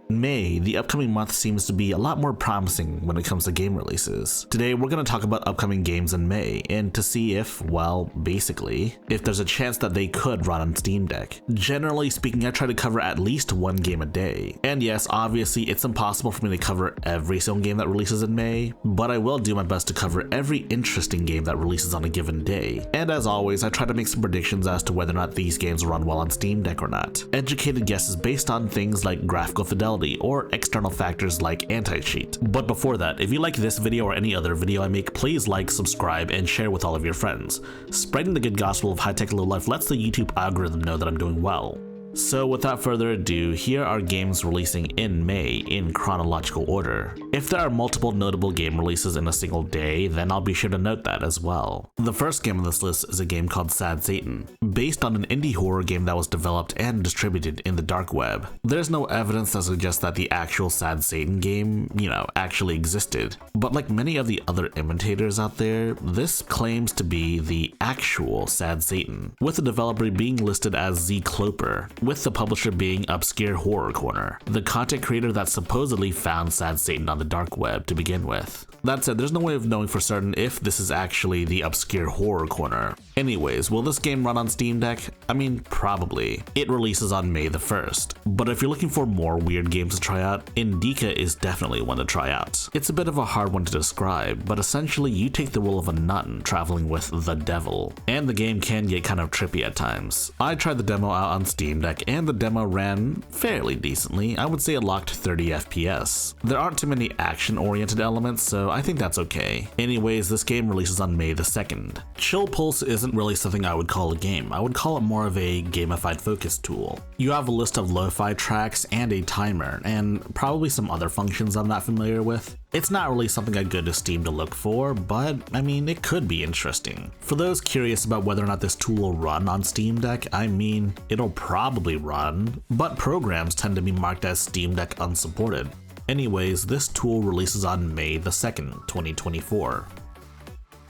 May, the upcoming month, seems to be a lot more promising when it comes to game releases. Today we're going to talk about upcoming games in May and to see if, well, basically, if there's a chance that they could run on Steam Deck. Generally speaking, I try to cover at least one game a day. And yes, obviously it's impossible for me to cover every single game that releases in May, but I will do my best to cover every interesting game that releases on a given day. And as always, I try to make some predictions as to whether or not these games run well on Steam Deck or not. Educated guesses based on things like graphical fidelity or external factors like anti-cheat. But before that, if you like this video or any other video I make, please like, subscribe, and share with all of your friends. Spreading the good gospel of high-tech low life lets the YouTube algorithm know that I'm doing well. So without further ado, here are games releasing in May in chronological order. If there are multiple notable game releases in a single day, then I'll be sure to note that as well. The first game on this list is a game called Sad Satan, based on an indie horror game that was developed and distributed in the dark web. There's no evidence that suggests that the actual Sad Satan game, actually existed. But like many of the other imitators out there, this claims to be the actual Sad Satan, with the developer being listed as Z Cloper, with the publisher being Obscure Horror Corner, the content creator that supposedly found Sad Satan on the dark web to begin with. That said, there's no way of knowing for certain if this is actually the Obscure Horror Corner. Anyways, will this game run on Steam Deck? I mean, probably. It releases on May the 1st. But if you're looking for more weird games to try out, INDIKA is definitely one to try out. It's a bit of a hard one to describe, but essentially you take the role of a nun traveling with the devil, and the game can get kind of trippy at times. I tried the demo out on Steam Deck, and the demo ran fairly decently. I would say it locked 30 FPS. There aren't too many action-oriented elements, so I think that's okay. Anyways, this game releases on May the 2nd. Chill Pulse isn't really something I would call a game. I would call it more of a gamified focus tool. You have a list of lo-fi tracks and a timer, and probably some other functions I'm not familiar with. It's not really something I'd go to Steam to look for, but I mean, it could be interesting. For those curious about whether or not this tool will run on Steam Deck, I mean, it'll probably run, but programs tend to be marked as Steam Deck unsupported. Anyways, this tool releases on May the 2nd, 2024.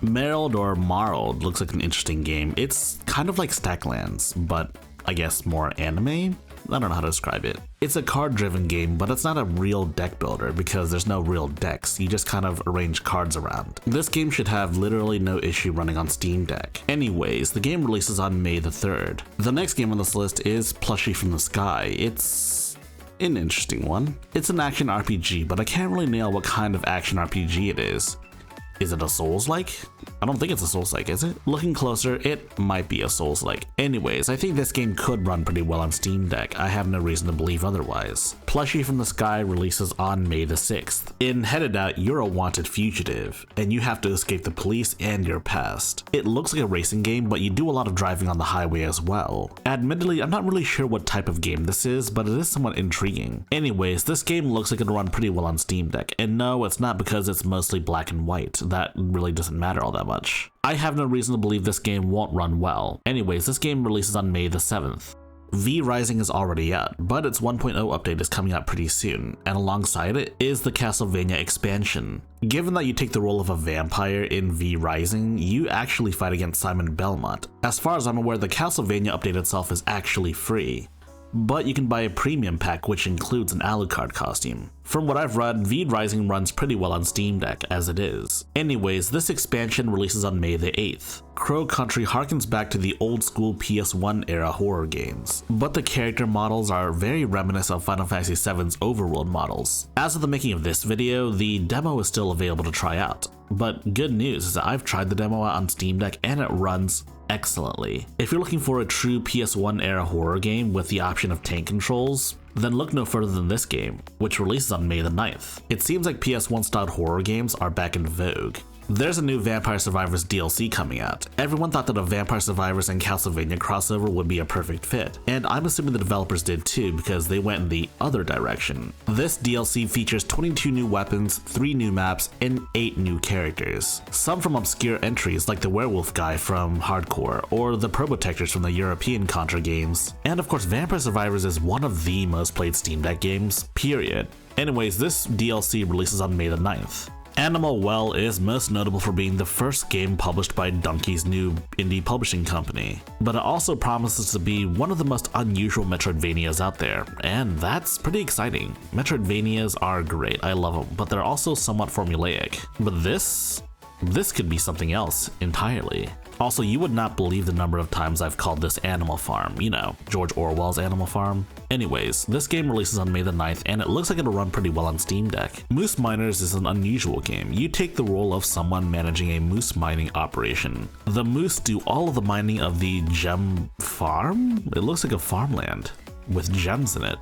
Mareld or Mareld looks like an interesting game. It's kind of like Stacklands, but I guess more anime? I don't know how to describe it. It's a card-driven game, but it's not a real deck builder because there's no real decks. You just kind of arrange cards around. This game should have literally no issue running on Steam Deck. Anyways, the game releases on May the 3rd. The next game on this list is Plushie from the Sky. It's an interesting one. It's an action RPG, but I can't really nail what kind of action RPG it is. Is it a Souls-like? I don't think it's a Souls-like, is it? Looking closer, it might be a Souls-like. Anyways, I think this game could run pretty well on Steam Deck. I have no reason to believe otherwise. Plushie from the Sky releases on May the 6th. In Headed Out, you're a wanted fugitive, and you have to escape the police and your past. It looks like a racing game, but you do a lot of driving on the highway as well. Admittedly, I'm not really sure what type of game this is, but it is somewhat intriguing. Anyways, this game looks like it'll run pretty well on Steam Deck, and no, it's not because it's mostly black and white. That really doesn't matter all that much. I have no reason to believe this game won't run well. Anyways, this game releases on May the 7th. V Rising is already out, but its 1.0 update is coming out pretty soon, and alongside it is the Castlevania expansion. Given that you take the role of a vampire in V Rising, you actually fight against Simon Belmont. As far as I'm aware, the Castlevania update itself is actually free, but you can buy a premium pack which includes an Alucard costume. From what I've read, V Rising runs pretty well on Steam Deck as it is. Anyways, this expansion releases on May the 8th. Crow Country harkens back to the old school PS1 era horror games, but the character models are very reminiscent of Final Fantasy VII's overworld models. As of the making of this video, the demo is still available to try out. But good news is that I've tried the demo out on Steam Deck and it runs excellently. If you're looking for a true PS1 era horror game with the option of tank controls, then look no further than this game, which releases on May the 9th. It seems like PS1 styled horror games are back in vogue. There's a new Vampire Survivors DLC coming out. Everyone thought that a Vampire Survivors and Castlevania crossover would be a perfect fit, and I'm assuming the developers did too because they went in the other direction. This DLC features 22 new weapons, 3 new maps, and 8 new characters. Some from obscure entries like the werewolf guy from Hardcore, or the Probotectors from the European Contra games. And of course, Vampire Survivors is one of the most played Steam Deck games, period. Anyways, this DLC releases on May the 9th. Animal Well is most notable for being the first game published by Donkey's new indie publishing company, but it also promises to be one of the most unusual Metroidvanias out there, and that's pretty exciting. Metroidvanias are great, I love them, but they're also somewhat formulaic. But this could be something else entirely. Also, you would not believe the number of times I've called this Animal Farm, you know, George Orwell's Animal Farm. Anyways, this game releases on May the 9th and it looks like it'll run pretty well on Steam Deck. Moose Miners is an unusual game. You take the role of someone managing a moose mining operation. The moose do all of the mining of the gem farm? It looks like a farmland with gems in it.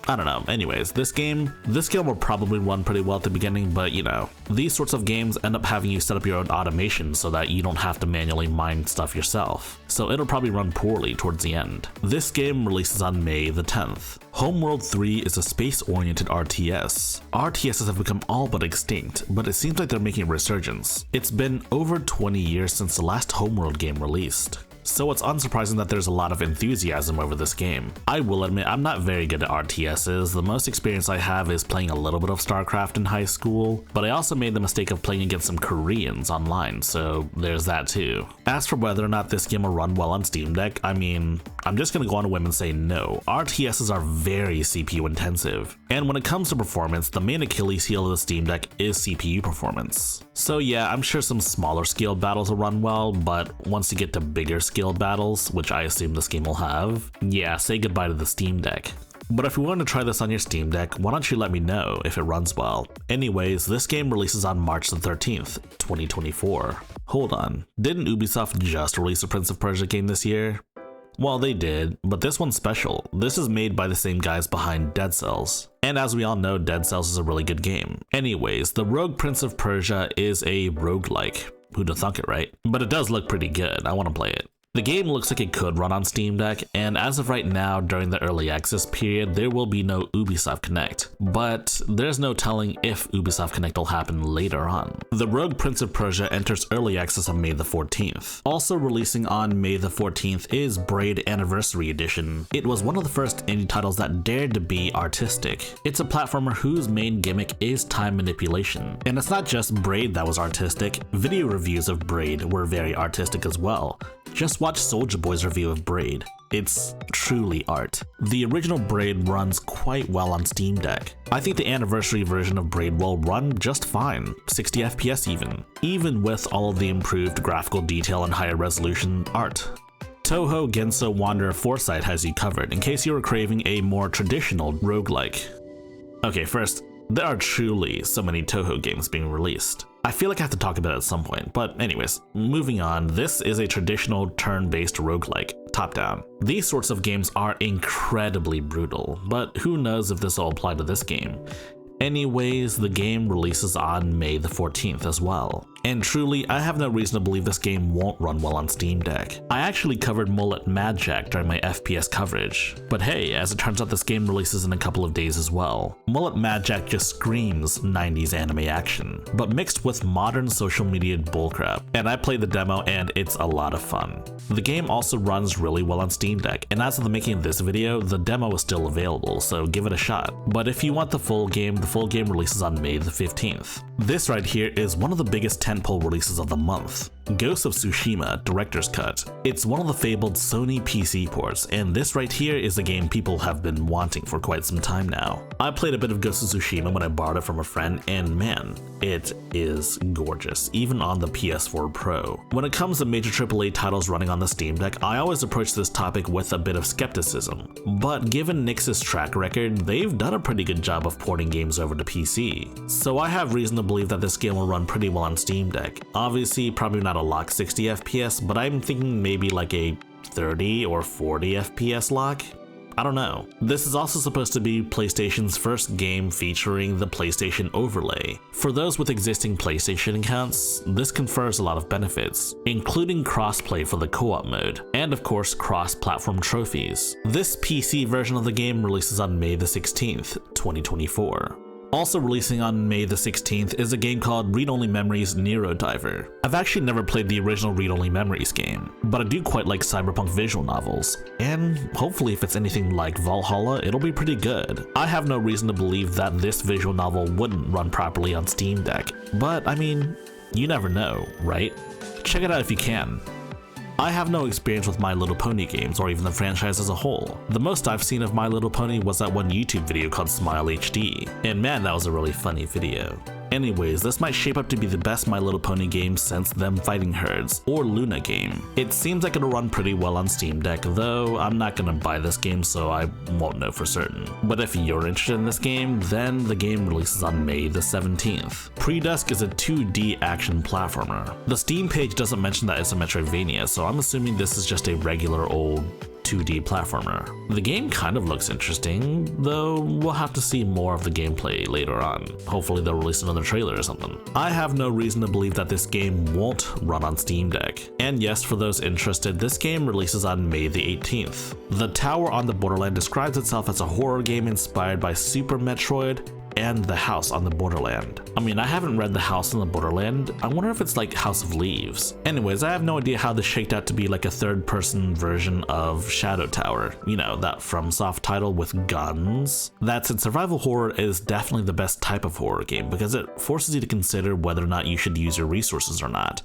I don't know. Anyways, this game will probably run pretty well at the beginning, but you know, these sorts of games end up having you set up your own automation so that you don't have to manually mine stuff yourself. So it'll probably run poorly towards the end. This game releases on May the 10th. Homeworld 3 is a space-oriented RTS. RTSs have become all but extinct, but it seems like they're making a resurgence. It's been over 20 years since the last Homeworld game released. So it's unsurprising that there's a lot of enthusiasm over this game. I will admit I'm not very good at RTSs. The most experience I have is playing a little bit of StarCraft in high school, but I also made the mistake of playing against some Koreans online, so there's that too. As for whether or not this game will run well on Steam Deck, I mean, I'm just gonna go on a whim and say no. RTSs are very CPU intensive, and when it comes to performance, the main Achilles heel of the Steam Deck is CPU performance. So yeah, I'm sure some smaller scale battles will run well, but once you get to bigger scale battles, which I assume this game will have, yeah, say goodbye to the Steam Deck. But if you want to try this on your Steam Deck, why don't you let me know if it runs well. Anyways, this game releases on March the 13th, 2024. Hold on, didn't Ubisoft just release a Prince of Persia game this year? Well, they did, but this one's special. This is made by the same guys behind Dead Cells. And as we all know, Dead Cells is a really good game. Anyways, the Rogue Prince of Persia is a roguelike. Who'd have thunk it, right? But it does look pretty good. I want to play it. The game looks like it could run on Steam Deck, and as of right now, during the early access period, there will be no Ubisoft Connect, but there's no telling if Ubisoft Connect will happen later on. The Rogue Prince of Persia enters early access on May the 14th. Also releasing on May the 14th is Braid Anniversary Edition. It was one of the first indie titles that dared to be artistic. It's a platformer whose main gimmick is time manipulation. And it's not just Braid that was artistic, video reviews of Braid were very artistic as well. Just watch Soulja Boy's review of Braid. It's truly art. The original Braid runs quite well on Steam Deck. I think the anniversary version of Braid will run just fine, 60 FPS even with all of the improved graphical detail and higher resolution art. Touhou Genso Wanderer Foresight has you covered in case you were craving a more traditional roguelike. Okay, first, there are truly so many Touhou games being released. I feel like I have to talk about it at some point, but anyways, moving on, this is a traditional turn-based roguelike, top-down. These sorts of games are incredibly brutal, but who knows if this will apply to this game. Anyways, the game releases on May the 14th as well. And truly, I have no reason to believe this game won't run well on Steam Deck. I actually covered MULLET MADJACK during my FPS coverage. But hey, as it turns out, this game releases in a couple of days as well. MULLET MADJACK just screams 90s anime action, but mixed with modern social media bullcrap. And I played the demo and it's a lot of fun. The game also runs really well on Steam Deck, and as of the making of this video, the demo is still available, so give it a shot. But if you want the full game releases on May the 15th. This right here is one of the biggest tentpole releases of the month. Ghost of Tsushima Director's Cut. It's one of the fabled Sony PC ports, and this right here is a game people have been wanting for quite some time now. I played a bit of Ghost of Tsushima when I borrowed it from a friend, and man, it is gorgeous, even on the PS4 Pro. When it comes to major AAA titles running on the Steam Deck, I always approach this topic with a bit of skepticism, but given Nyx's track record, they've done a pretty good job of porting games over to PC. So I have reason to believe that this game will run pretty well on Steam Deck. Obviously, probably not a lock 60 FPS, but I'm thinking maybe like a 30 or 40 FPS lock. I don't know. This is also supposed to be PlayStation's first game featuring the PlayStation overlay. For those with existing PlayStation accounts, this confers a lot of benefits, including crossplay for the co-op mode, and of course cross-platform trophies. This PC version of the game releases on May the 16th, 2024. Also releasing on May the 16th is a game called Read Only Memories NEURODIVER. I've actually never played the original Read Only Memories game, but I do quite like cyberpunk visual novels, and hopefully if it's anything like Valhalla, it'll be pretty good. I have no reason to believe that this visual novel wouldn't run properly on Steam Deck, but I mean, you never know, right? Check it out if you can. I have no experience with My Little Pony games or even the franchise as a whole. The most I've seen of My Little Pony was that one YouTube video called Smile HD, and man, that was a really funny video. Anyways, this might shape up to be the best My Little Pony game since Them Fighting Herds, or Luna game. It seems like it'll run pretty well on Steam Deck, though I'm not gonna buy this game so I won't know for certain. But if you're interested in this game, then the game releases on May the 17th. Dusk is a 2D action platformer. The Steam page doesn't mention that it's a Metroidvania, so I'm assuming this is just a regular old 2D platformer. The game kind of looks interesting, though we'll have to see more of the gameplay later on. Hopefully they'll release another trailer or something. I have no reason to believe that this game won't run on Steam Deck. And yes, for those interested, this game releases on May the 18th. The tower on the Borderland describes itself as a horror game inspired by Super Metroid and The House on the Borderland. I mean, I haven't read The House on the Borderland. I wonder if it's like House of Leaves. Anyways, I have no idea how this shaked out to be like a third-person version of Shadow Tower. You know, that FromSoft title with guns. That said, survival horror is definitely the best type of horror game because it forces you to consider whether or not you should use your resources or not.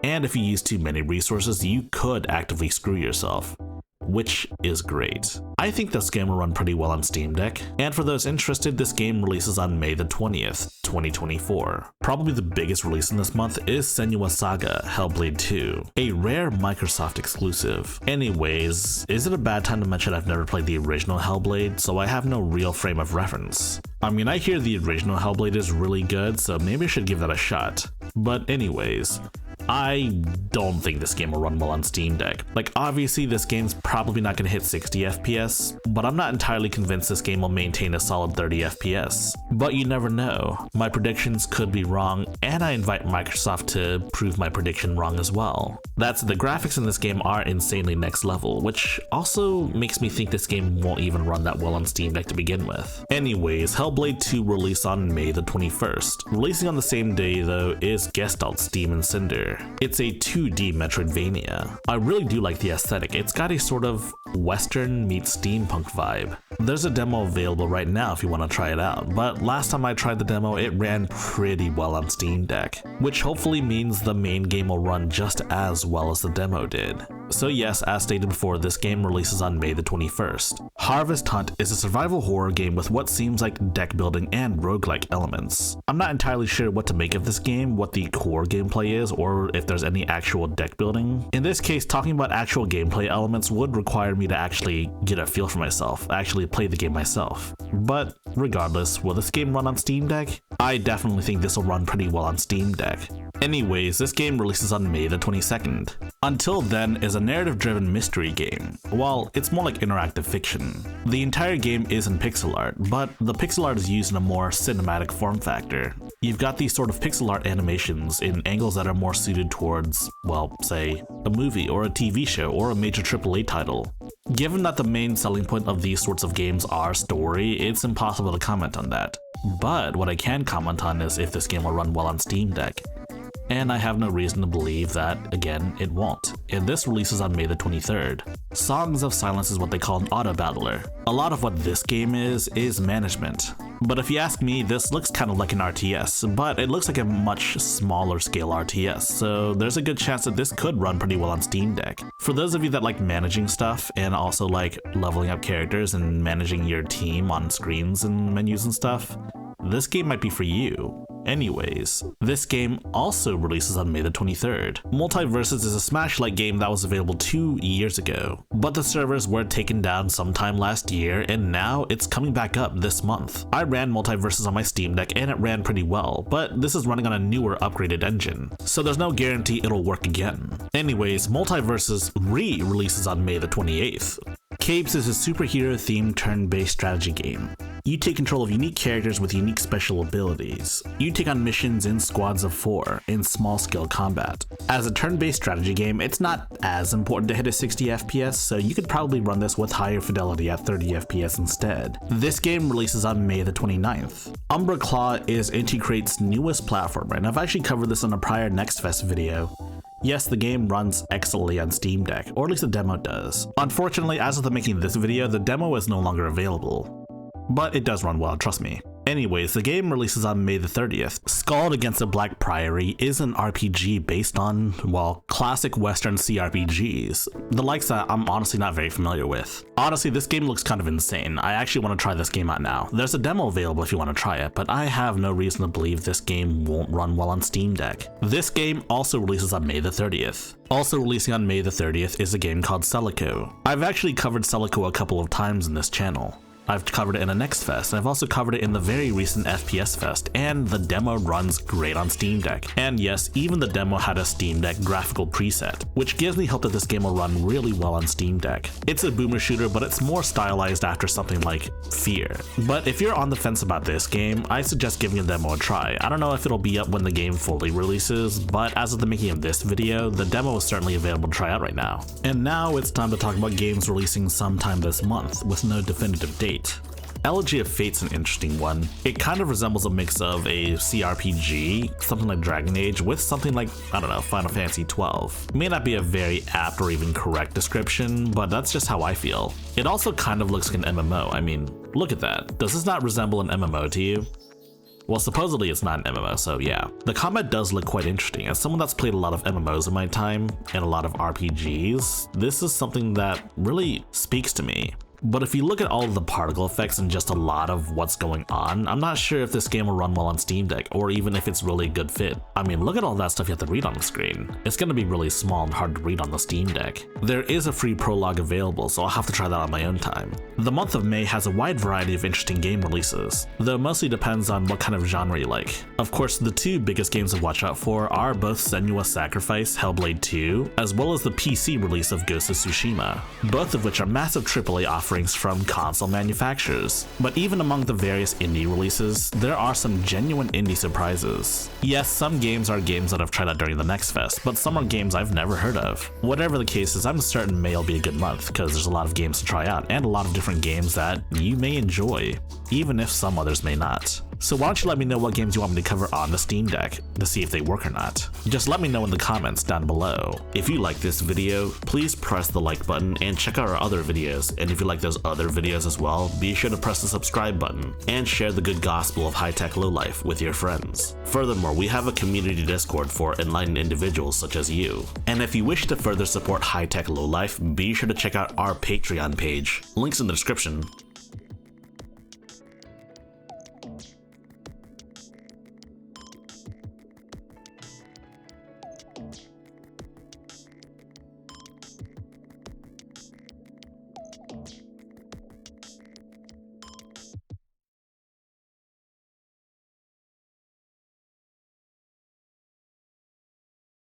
And if you use too many resources, you could actively screw yourself, which is great. I think this game will run pretty well on Steam Deck, and for those interested, this game releases on May the 20th, 2024. Probably the biggest release in this month is Senua Saga, Hellblade 2, a rare Microsoft exclusive. Anyways, is it a bad time to mention I've never played the original Hellblade, so I have no real frame of reference? I mean, I hear the original Hellblade is really good, so maybe I should give that a shot. But anyways, I don't think this game will run well on Steam Deck. Like, obviously this game's probably not going to hit 60 FPS, but I'm not entirely convinced this game will maintain a solid 30 FPS. But you never know. My predictions could be wrong, and I invite Microsoft to prove my prediction wrong as well. That's the graphics in this game are insanely next level, which also makes me think this game won't even run that well on Steam Deck to begin with. Anyways, Hellblade 2 released on May the 21st. Releasing on the same day though is Gestalt, Steam, and Cinder. It's a 2D Metroidvania. I really do like the aesthetic. It's got a sort of Western meets steampunk vibe. There's a demo available right now if you want to try it out, but last time I tried the demo, it ran pretty well on Steam Deck, which hopefully means the main game will run just as well as the demo did. So yes, as stated before, this game releases on May the 21st. Harvest Hunt is a survival horror game with what seems like deck building and roguelike elements. I'm not entirely sure what to make of this game, what the core gameplay is, or if there's any actual deck building. In this case, talking about actual gameplay elements would require me to actually get a feel for myself, actually play the game myself. But regardless, will this game run on Steam Deck? I definitely think this will run pretty well on Steam Deck. Anyways, this game releases on May the 22nd. Until Then is a narrative-driven mystery game. Well, it's more like interactive fiction. The entire game is in pixel art, but the pixel art is used in a more cinematic form factor. You've got these sort of pixel art animations in angles that are more suited towards, well, say, a movie or a TV show or a major AAA title. Given that the main selling point of these sorts of games are story, it's impossible to comment on that. But what I can comment on is if this game will run well on Steam Deck. And I have no reason to believe that, again, it won't. And this releases on May the 23rd. Songs of Silence is what they call an auto-battler. A lot of what this game is management. But if you ask me, this looks kind of like an RTS, but it looks like a much smaller scale RTS, so there's a good chance that this could run pretty well on Steam Deck. For those of you that like managing stuff and also like leveling up characters and managing your team on screens and menus and stuff, this game might be for you. Anyways, this game also releases on May the 23rd. MultiVersus is a Smash-like game that was available 2 years ago, but the servers were taken down sometime last year and now it's coming back up this month. I ran MultiVersus on my Steam Deck and it ran pretty well, but this is running on a newer upgraded engine, so there's no guarantee it'll work again. Anyways, MultiVersus re-releases on May the 28th. Capes is a superhero-themed turn-based strategy game. You take control of unique characters with unique special abilities. You take on missions in squads of 4 in small-scale combat. As a turn-based strategy game, it's not as important to hit a 60 FPS, so you could probably run this with higher fidelity at 30 FPS instead. This game releases on May the 29th. Umbraclaw is Credit's newest platformer, and I've actually covered this in a prior Next Fest video. Yes, the game runs excellently on Steam Deck, or at least the demo does. Unfortunately, as of the making of this video, the demo is no longer available. But it does run well, trust me. Anyways, the game releases on May the 30th. SKALD Against the Black Priory is an RPG based on, well, classic Western CRPGs, the likes that I'm honestly not very familiar with. Honestly, this game looks kind of insane. I actually want to try this game out now. There's a demo available if you want to try it, but I have no reason to believe this game won't run well on Steam Deck. This game also releases on May the 30th. Also releasing on May the 30th is a game called Selaco. I've actually covered Selaco a couple of times in this channel. I've covered it in a Next Fest, and I've also covered it in the very recent FPS Fest, and the demo runs great on Steam Deck. And yes, even the demo had a Steam Deck graphical preset, which gives me hope that this game will run really well on Steam Deck. It's a boomer shooter, but it's more stylized after something like Fear. But if you're on the fence about this game, I suggest giving the demo a try. I don't know if it'll be up when the game fully releases, but as of the making of this video, the demo is certainly available to try out right now. And now it's time to talk about games releasing sometime this month, with no definitive date. Elegy of Fate's an interesting one. It kind of resembles a mix of a CRPG, something like Dragon Age, with something like, I don't know, Final Fantasy XII. It may not be a very apt or even correct description, but that's just how I feel. It also kind of looks like an MMO. I mean, look at that. Does this not resemble an MMO to you? Well, supposedly it's not an MMO, so yeah. The combat does look quite interesting. As someone that's played a lot of MMOs in my time, and a lot of RPGs, this is something that really speaks to me. But if you look at all of the particle effects and just a lot of what's going on, I'm not sure if this game will run well on Steam Deck, or even if it's really a good fit. I mean, look at all that stuff you have to read on the screen. It's gonna be really small and hard to read on the Steam Deck. There is a free prologue available, so I'll have to try that on my own time. The month of May has a wide variety of interesting game releases, though it mostly depends on what kind of genre you like. Of course, the two biggest games to watch out for are both Senua Sacrifice Hellblade 2, as well as the PC release of Ghost of Tsushima, both of which are massive AAA offerings from console manufacturers. But even among the various indie releases, there are some genuine indie surprises. Yes, some games are games that I've tried out during the Next Fest, but some are games I've never heard of. Whatever the case is, I'm certain May will be a good month, because there's a lot of games to try out, and a lot of different games that you may enjoy, even if some others may not. So why don't you let me know what games you want me to cover on the Steam Deck, to see if they work or not. Just let me know in the comments down below. If you like this video, please press the like button and check out our other videos, and if you like those other videos as well, be sure to press the subscribe button, and share the good gospel of high-tech lowlife with your friends. Furthermore, we have a community Discord for enlightened individuals such as you. And if you wish to further support high-tech lowlife, be sure to check out our Patreon page. Links in the description.